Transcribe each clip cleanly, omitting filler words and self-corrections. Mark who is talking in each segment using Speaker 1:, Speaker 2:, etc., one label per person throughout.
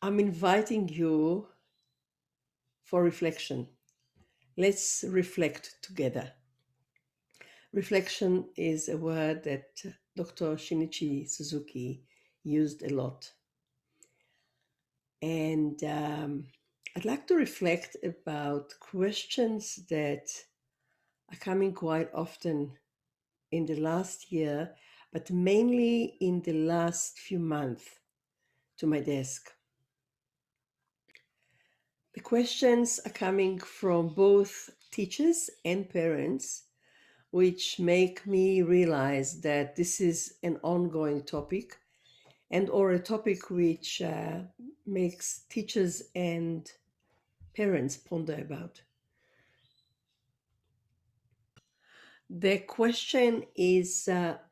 Speaker 1: I'm inviting you for reflection. Let's reflect together. Reflection is a word that Dr. Shinichi Suzuki used a lot. And I'd like to reflect about questions that are coming quite often in the last year, but mainly in the last few months to my desk. The questions are coming from both teachers and parents, which make me realize that this is an ongoing topic and or a topic which makes teachers and parents ponder about. The question is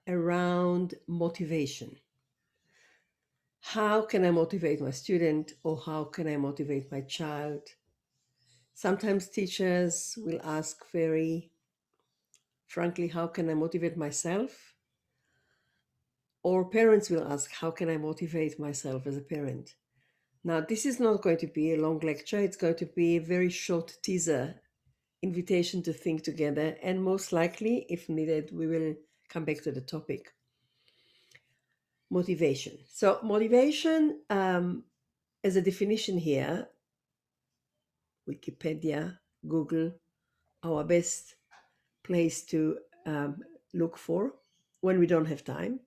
Speaker 1: around motivation. How can I motivate my student or how can I motivate my child? Sometimes teachers will ask very frankly, how can I motivate myself? Or parents will ask, how can I motivate myself as a parent? Now, this is not going to be a long lecture. It's going to be a very short teaser, invitation to think together. And most likely, if needed, we will come back to the topic. Motivation. So, motivation, as a definition here, Wikipedia, Google, our best place to look for when we don't have time,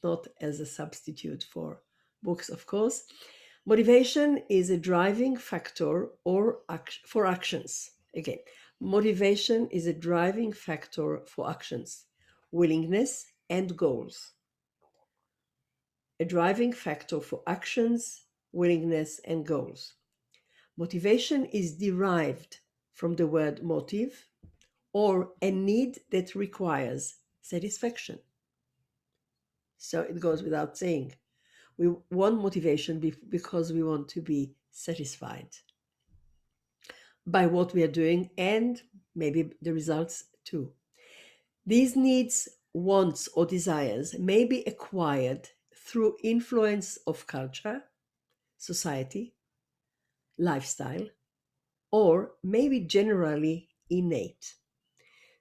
Speaker 1: not as a substitute for books, of course. Motivation is a driving factor for actions. Again, motivation is a driving factor for actions, willingness, and goals. A driving factor for actions, willingness, and goals. Motivation is derived from the word motive or a need that requires satisfaction. So it goes without saying. We want motivation because we want to be satisfied by what we are doing and maybe the results too. These needs, wants, or desires may be acquired through influence of culture, society, lifestyle, or maybe generally innate.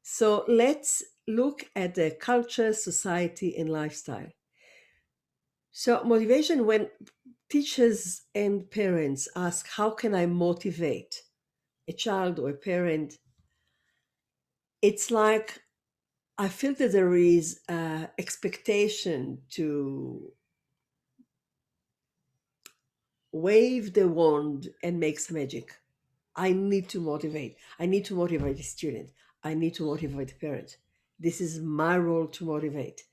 Speaker 1: So let's look at the culture, society, and lifestyle. So, motivation, when teachers and parents ask, how can I motivate a child or a parent? It's like I feel that there is expectation to wave the wand and make some magic. I need to motivate. I need to motivate the student. I need to motivate the parent. This is my role to motivate.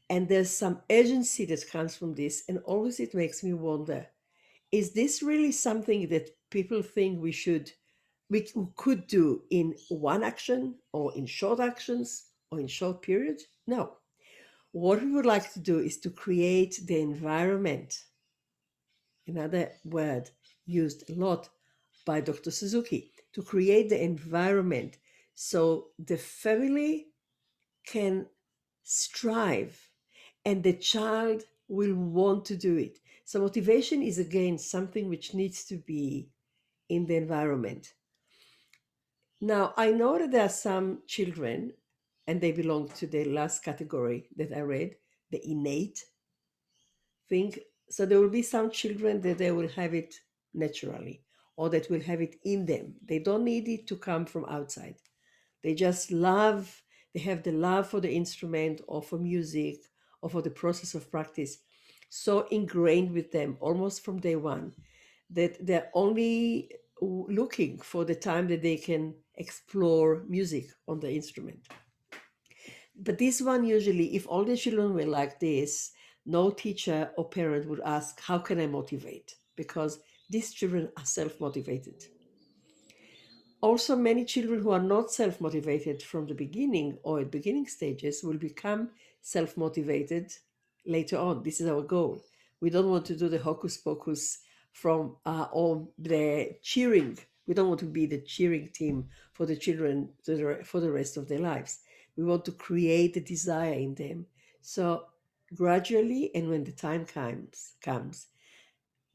Speaker 1: And there's some urgency that comes from this. And always it makes me wonder, is this really something that people think we could do in one action or in short actions or in short periods? No. What we would like to do is to create the environment, another word used a lot by Dr. Suzuki, to create the environment so the family can strive and the child will want to do it. So, motivation is again something which needs to be in the environment. Now, I know that there are some children, and they belong to the last category that I read, the innate thing. So there will be some children that they will have it naturally or that will have it in them. They don't need it to come from outside. They just love, they have the love for the instrument or for music or for the process of practice so ingrained with them almost from day one that they're only looking for the time that they can explore music on the instrument. But this one, usually, if all the children were like this, no teacher or parent would ask, how can I motivate? Because these children are self motivated. Also, many children who are not self motivated from the beginning or at beginning stages will become self motivated later on. This is our goal. We don't want to do the hocus pocus from or the cheering. We don't want to be the cheering team for the children for the rest of their lives. We want to create a desire in them. So gradually, and when the time comes,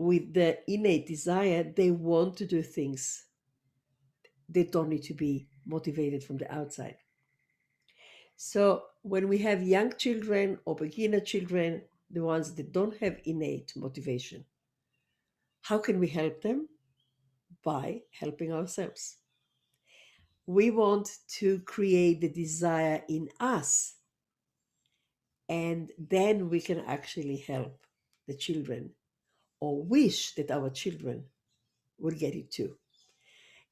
Speaker 1: with the innate desire, they want to do things. They don't need to be motivated from the outside. So when we have young children or beginner children, the ones that don't have innate motivation, how can we help them? By helping ourselves. We want to create the desire in us, and then we can actually help the children or wish that our children will get it too.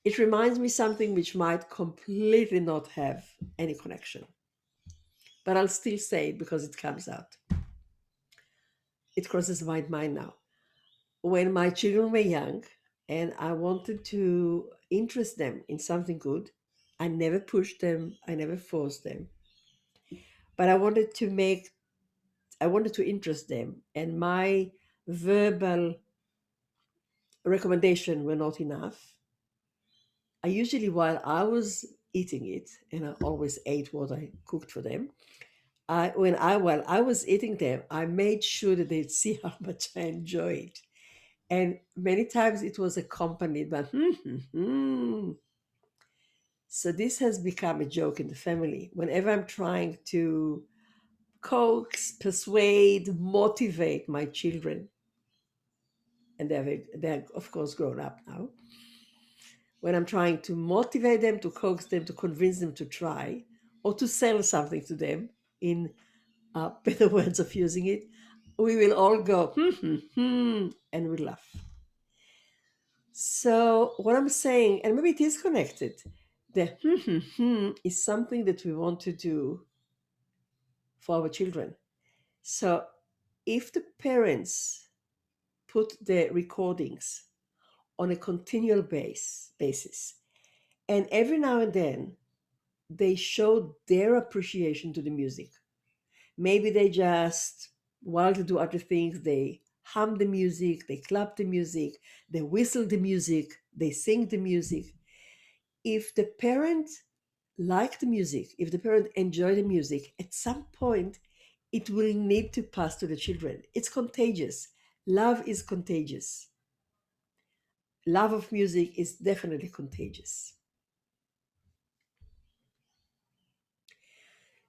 Speaker 1: It reminds me something which might completely not have any connection, but I'll still say it because it comes out. It crosses my mind now. When my children were young and I wanted to interest them in something good, I never pushed them, I never forced them, but I wanted to interest them, and my verbal recommendation were not enough. I usually, while I was eating it, and I always ate what I cooked for them, while I was eating them, I made sure that they'd see how much I enjoyed. And many times it was accompanied by hmm. So this has become a joke in the family. Whenever I'm trying to coax, persuade, motivate my children, and they're of course grown up now. When I'm trying to motivate them, to coax them, to convince them to try, or to sell something to them, in better words of using it, we will all go and we laugh. So what I'm saying, and maybe it is connected, the is something that we want to do for our children. So if the parents put the recordings on a continual basis, and every now and then they show their appreciation to the music. Maybe they just, while they do other things, they hum the music, they clap the music, they whistle the music, they sing the music. If the parent like the music, if the parent enjoy the music, at some point it will need to pass to the children. It's contagious. Love is contagious. Love of music is definitely contagious.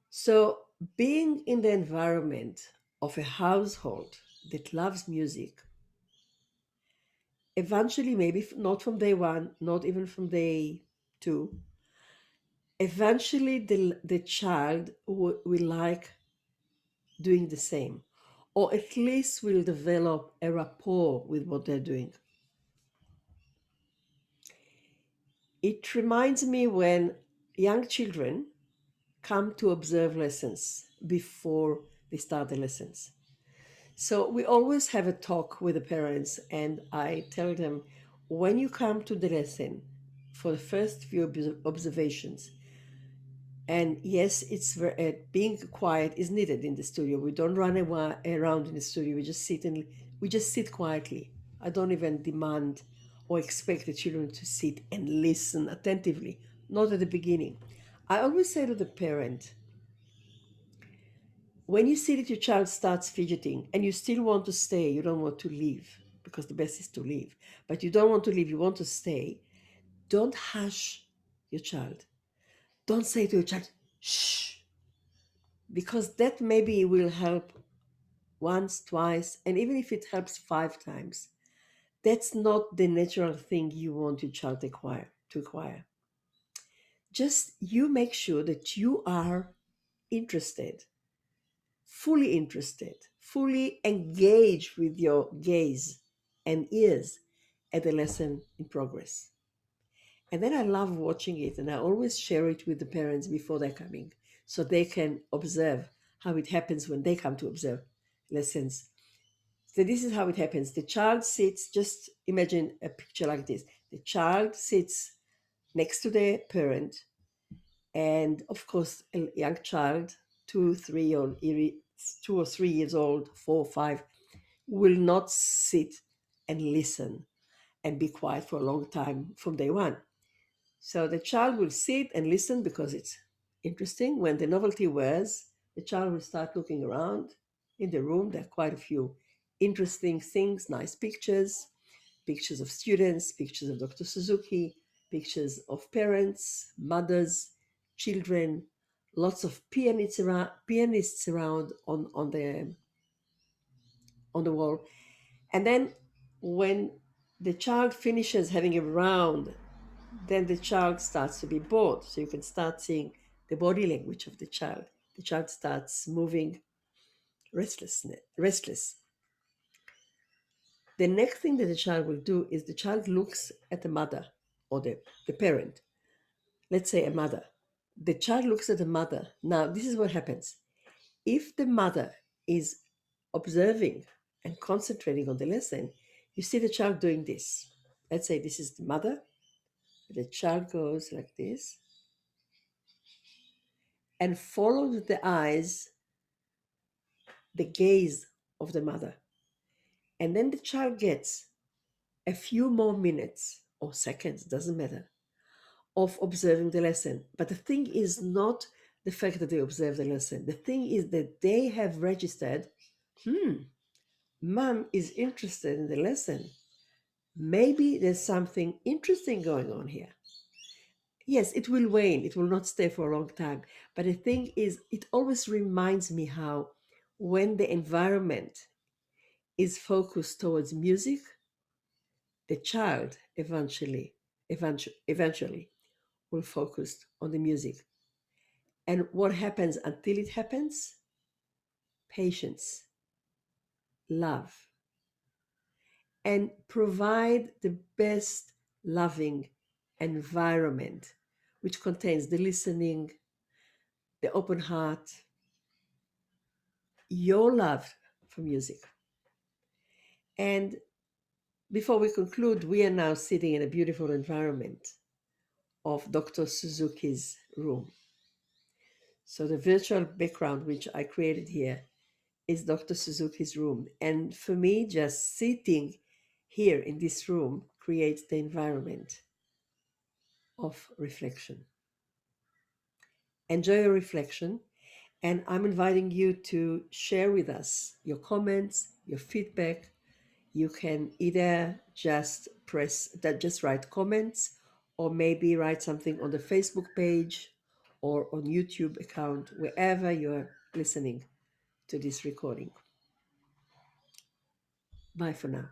Speaker 1: So, being in the environment of a household that loves music, eventually, maybe not from day one, not even from day two, eventually the child will like doing the same, or at least will develop a rapport with what they're doing. It reminds me when young children come to observe lessons before they start the lessons. So we always have a talk with the parents, and I tell them, when you come to the lesson for the first few observations, and yes, being quiet is needed in the studio. We don't run around in the studio. We just sit quietly. I don't even demand or expect the children to sit and listen attentively. Not at the beginning. I always say to the parent, when you see that your child starts fidgeting and you still want to stay, you don't want to leave, because the best is to leave, but you don't want to leave, you want to stay, don't hush your child. Don't say to your child, shh, because that maybe will help once, twice, and even if it helps 5 times, that's not the natural thing you want your child to acquire. Just you make sure that you are interested, fully engaged with your gaze and ears at the lesson in progress. And then I love watching it, and I always share it with the parents before they're coming so they can observe how it happens when they come to observe lessons. So, this is how it happens. The child sits, just imagine a picture like this. The child sits next to the parent, and of course, a young child, 2 or 3 years old, 4 or 5, will not sit and listen and be quiet for a long time from day one. So the child will sit and listen because it's interesting. When the novelty wears, the child will start looking around in the room. There are quite a few interesting things, nice pictures, pictures of students, pictures of Dr. Suzuki, pictures of parents, mothers, children, lots of pianists around on the wall. And then when the child finishes having a round, then the child starts to be bored. So you can start seeing the body language of the child. The child starts moving restless. The next thing that the child will do is the child looks at the mother or the parent, let's say a mother. The child looks at the mother. Now, this is what happens. If the mother is observing and concentrating on the lesson, you see the child doing this. Let's say this is the mother. The child goes like this and follows with the eyes the gaze of the mother. And then the child gets a few more minutes or seconds, doesn't matter, of observing the lesson. But the thing is not the fact that they observe the lesson. The thing is that they have registered, mom is interested in the lesson. Maybe there's something interesting going on here. Yes, it will wane, it will not stay for a long time. But the thing is, it always reminds me how when the environment is focused towards music, the child eventually will focus on the music. And what happens until it happens? Patience, love, and provide the best loving environment, which contains the listening, the open heart, your love for music. And before we conclude, we are now sitting in a beautiful environment of Dr. Suzuki's room. So the virtual background which I created here is Dr. Suzuki's room. And for me, just sitting here in this room creates the environment of reflection. Enjoy your reflection. And I'm inviting you to share with us your comments, your feedback. You can either just just write comments, or maybe write something on the Facebook page or on YouTube account, wherever you're listening to this recording. Bye for now.